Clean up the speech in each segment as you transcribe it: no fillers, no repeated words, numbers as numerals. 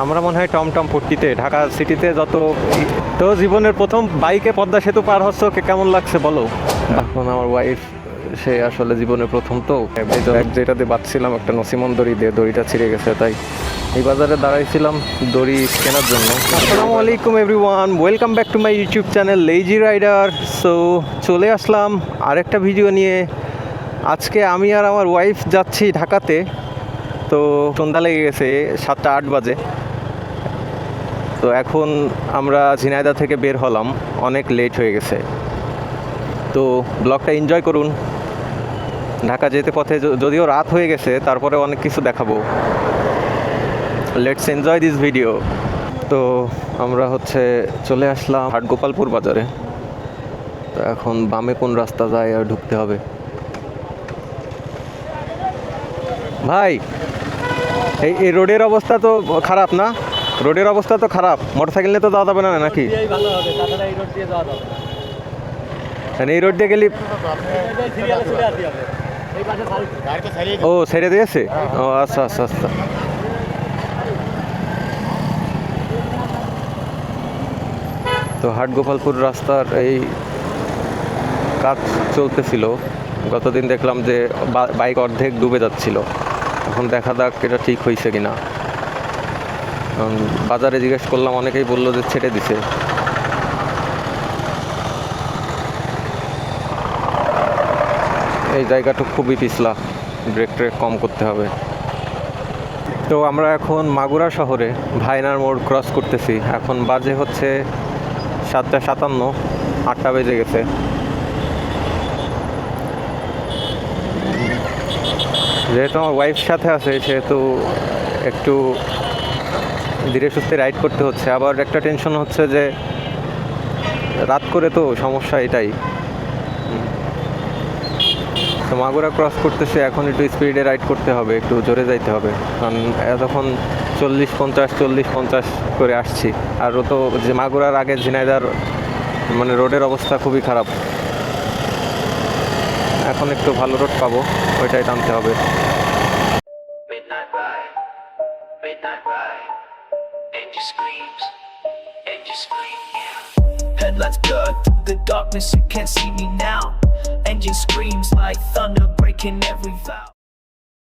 আমরা মনে হয় টমটম ফুর্তিতে ঢাকা সিটিতে যত তো জীবনের প্রথম বাইকে পদ্মা সেতু পার হচ্ছ কেমন লাগছে বলো। এখন আমার ওয়াইফ সে আসলে জীবনের প্রথম তো ব্যাগ যেটাতে বাঁধছিলাম একটা নসিমন দড়ি দিয়ে দড়িটা ছিঁড়ে গেছে, তাই এই বাজারে দাঁড়াইছিলাম দড়ি কেনার জন্য। আসসালামু আলাইকুম everyone, welcome back to my YouTube channel Lazy Rider. So চলে আসলাম আরেকটা ভিডিও নিয়ে। আজকে আমি আর আমার ওয়াইফ যাচ্ছি ঢাকাতে। তো সন্ধ্যা লেগে গেছে, 7টা-8 বাজে। তো এখন আমরা ঝিনাইদহ থেকে বের হলাম, অনেক লেট হয়ে গেছে। তো ব্লগটা এনজয় করুন। ঢাকা যেতে পথে যদিও রাত হয়ে গেছে, তারপরে অনেক কিছু দেখাবো। Let's enjoy this video. তো আমরা চলে আসলাম হাটগোপালপুর বাজারে। তো এখন বামে কোন রাস্তা যায় আর ঢুকতে হবে। ভাই এই রোডের অবস্থা তো খারাপ না? রোডের অবস্থা তো খারাপ, মোটরসাইকেল নিয়ে তো যাওয়া যাবে না নাকি? এই রোড দিয়ে গেলে ও ছেড়ে দিয়েছে। ও আচ্ছা আচ্ছা আচ্ছা। তো হাটগোপালপুর রাস্তার এই কাজ চলতেছিল। গতদিন দেখলাম যে বাইক অর্ধেক ডুবে যাচ্ছিল। এখন দেখা যাক এটা ঠিক হয়েছে কিনা। বাজারে জিজ্ঞেস করলাম, অনেকেই বললো যে ছেড়ে দিছে। এই জায়গাটা খুবই পিছলা, ব্রেক ট্রেক কম করতে হবে। তো আমরা এখন মাগুরা শহরে ভাইনার মোড় ক্রস করতেছি। এখন বাজে 7টা 57, 8টা বেজে গেছে। যেহেতু আমার ওয়াইফ সাথে আছে, সেহেতু একটু ধীরে সুস্থে রাইড করতে হচ্ছে। আবার একটা টেনশন হচ্ছে যে রাত করে তো সমস্যা এটাই। তো মাগুরা ক্রস করতেছে, এখন একটু স্পিডে রাইড করতে হবে, একটু জোরে যাইতে হবে। কারণ এতক্ষণ 40-50 করে আসছি। আর ও তো যে মাগুরার আগে ঝিনাইদার মানে রোডের অবস্থা খুবই খারাপ। এখন একটু ভালো রোড পাবো, ওইটাই টানতে হবে। Headlights blurred through the darkness, you can't see me now. Engine screams like thunder breaking every valve.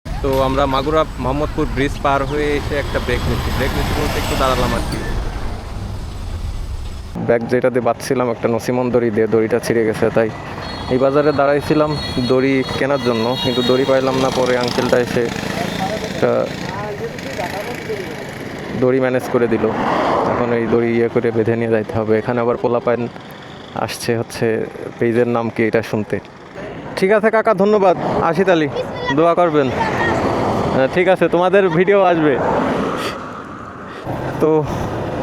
তো আমরা মাগুরা মোহাম্মদপুর ব্রিজ পার হয়ে এসে একটা ব্রেক নিচ্ছি বলতে একটু দাঁড়ালাম আর কি। ব্যাগ যেটাতে বাঁধছিলাম একটা নসিমন দড়ি দিয়ে দড়িটা ছিঁড়ে গেছে, তাই এই বাজারে দাঁড়াইছিলাম দড়ি কেনার জন্য, কিন্তু দড়ি পাইলাম না। পরে আঙ্কেলটা এসে একটা দড়ি ম্যানেজ করে দিল। এখন এই দড়ি করে বেঁধে নিয়ে যাইতে হবে। এখানে আবার পোলাপাইন আসছে, পেজের নাম কি এটা শুনতে। ঠিক আছে কাকা, ধন্যবাদ। আসি তালি, দোয়া করবেন। ঠিক আছে, তোমাদের ভিডিও আসবে। তো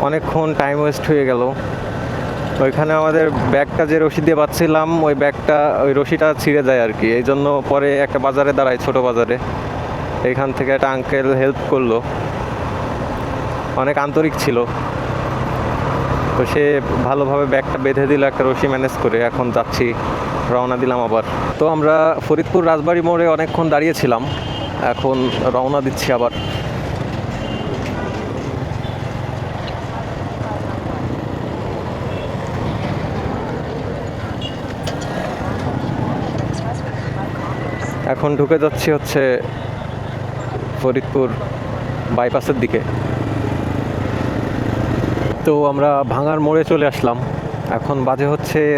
অনেকক্ষণ টাইম ওয়েস্ট হয়ে গেল। ওইখানে আমাদের ব্যাগটা যে রশি দিয়ে বাঁধছিলাম, ওই রশিটা ছিঁড়ে যায় আর কি। এই জন্য পরে একটা বাজারে দাঁড়াই, ছোট বাজারে। এইখান থেকে একটা আঙ্কেল হেল্প করলো, অনেক আন্তরিক ছিল। তো সে ভালোভাবে ব্যাগটা বেঁধে দিল একটা রশি ম্যানেজ করে। এখন যাচ্ছি, রওনা দিলাম আবার। তো আমরা ফরিদপুর রাজবাড়ি মোড়ে অনেকক্ষণ দাঁড়িয়েছিলাম, এখন রওনা দিচ্ছি আবার। এখন ঢুকে যাচ্ছি ফরিদপুর বাইপাসের দিকে। তো আমরা ভাঙার মোড়ে চলে আসলাম। এখন বাজে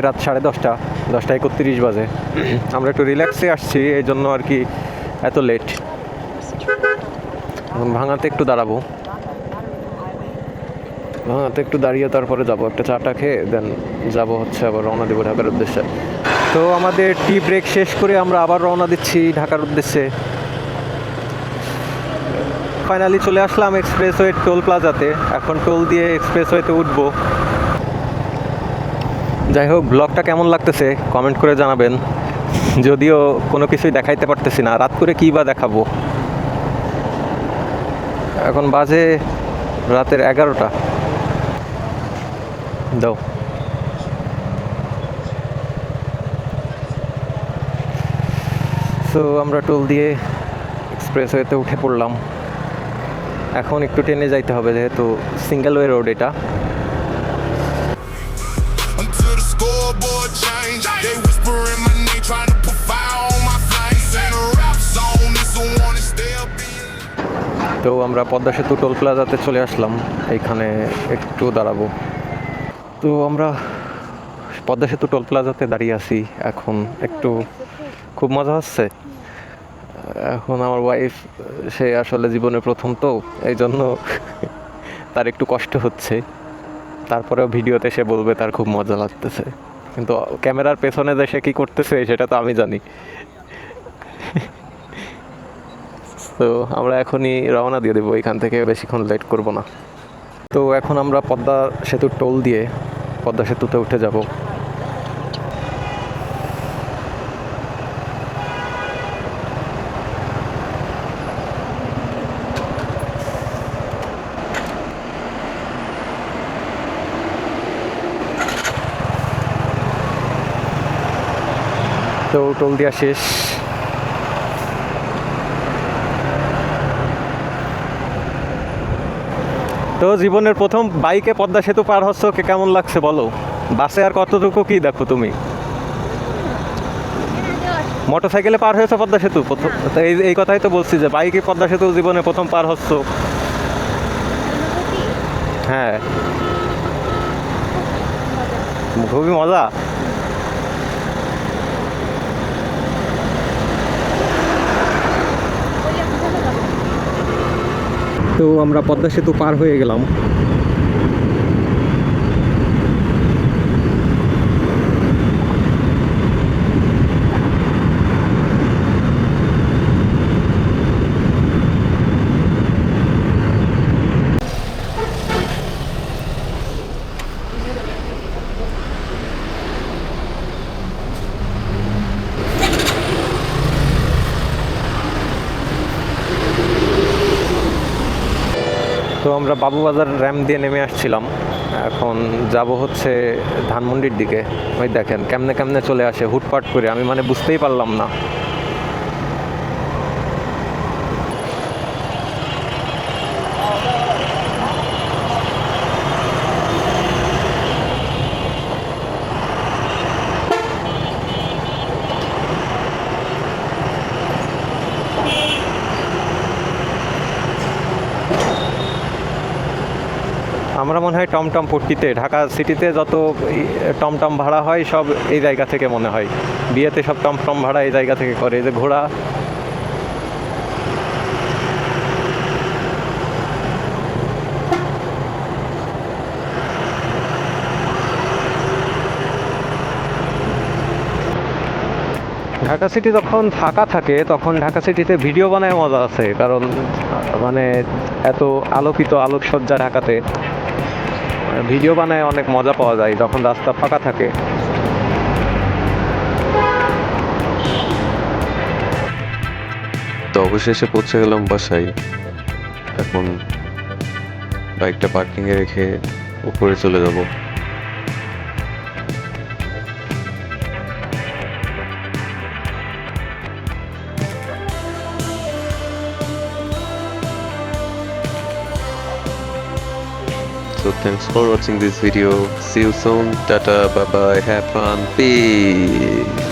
রাত 10:30, 10টা 31 বাজে। আমরা একটু রিল্যাক্সে আসছি, এই জন্য আর কি এত লেট। এখন ভাঙাতে একটু দাঁড়াবো, ভাঙাতে একটু দাঁড়িয়ে তারপরে যাবো, একটা চাটা খেয়ে দেন যাবো আবার রওনা দেবো ঢাকার উদ্দেশ্যে। তো আমাদের টি ব্রেক শেষ করে আমরা আবার রওনা দিচ্ছি ঢাকার উদ্দেশ্যে। ফাইনালি চলে আসলাম এক্সপ্রেসওয়ে টোল প্লাজাতে। এখন টোল দিয়ে এক্সপ্রেসওয়েতে উঠবো। যাই হোক, ব্লগটা কেমন লাগতেছে কমেন্ট করে জানাবেন। যদিও কোনো কিছুই দেখাইতে পারতেছি না, রাত করে কী বা দেখাবো। এখন বাজে রাতের 11টা। দাও। সো আমরা টোল দিয়ে এক্সপ্রেসওয়েতে উঠে পড়লাম। এখন একটু টেনে যাইতে হবে যেহেতু সিঙ্গেল ওয়ে রোড এটা। Until the scoreboard change, they whispering my name, trying to put fire on my flames. Ain't a rap song, this a warning, still being. তো আমরা পদ্মা সেতু টোল প্লাজাতে চলে আসলাম, এইখানে একটু দাঁড়াবো। তো আমরা পদ্মা সেতু টোল প্লাজাতে দাঁড়িয়ে আছি এখন, একটু খুব মজা হচ্ছে। এখন আমার ওয়াইফ সে আসলে জীবনের প্রথম, তো এই জন্য তার একটু কষ্ট হচ্ছে, তারপরেও ভিডিওতে সে বলবে তার খুব মজা লাগতেছে, কিন্তু ক্যামেরার পেছনে যে সে কী করতেছে সেটা তো আমি জানি। তো আমরা এখনই রওনা দিয়ে দেবো এখান থেকে, বেশিক্ষণ লেট করব না। তো এখন আমরা পদ্মা সেতুর টোল দিয়ে পদ্মা সেতুতে উঠে যাব। তো টোল দেওয়া শেষ। তো জীবনের প্রথম বাইকে পদ্মা সেতু পার হচ্ছ, কেমন লাগছে বলো? বাসে আর কতটুকু কি দেখো তুমি? মোটরসাইকেলে পার হয়েছে পদ্মা সেতু প্রথম, তো এই কথাই তো বলছি যে বাইকে পদ্মা সেতু জীবনে প্রথম পার হচ্ছ। হ্যাঁ, খুবই মজা। তো আমরা পদ্মা সেতু পার হয়ে গেলাম। তো আমরা বাবুবাজার র্যাম দিয়ে নেমে আসছিলাম, এখন যাব হচ্ছে ধানমন্ডির দিকে। ওই দেখেন কেমনে কেমনে চলে আসে হুটপাট করে, আমি মানে বুঝতেই পারলাম না। আমরা মনে হয় টমটম পট্টিতে, ঢাকা সিটিতে যত টমটম ভাড়া হয় সব এই জায়গা থেকে মনে হয়, বিয়েতে সব টমটম ভাড়া এই জায়গা থেকে করে। এই যে ঘোড়া, ঢাকা সিটি যখন ফাঁকা থাকে তখন ঢাকা সিটিতে ভিডিও বানায় মজা আছে, কারণ মানে এত আলোকিত আলোকসজ্জা ঢাকাতে, ভিডিও বানায় অনেক মজা পাওয়া যায় যখন রাস্তা ফাঁকা থাকে। তো অবশেষে পৌঁছে গেলাম বাসায়। এখন বাইকটা পার্কিংয়ে রেখে উপরে চলে যাব। So thanks for watching this video. See you soon. Tata, bye bye. Have fun. Peace.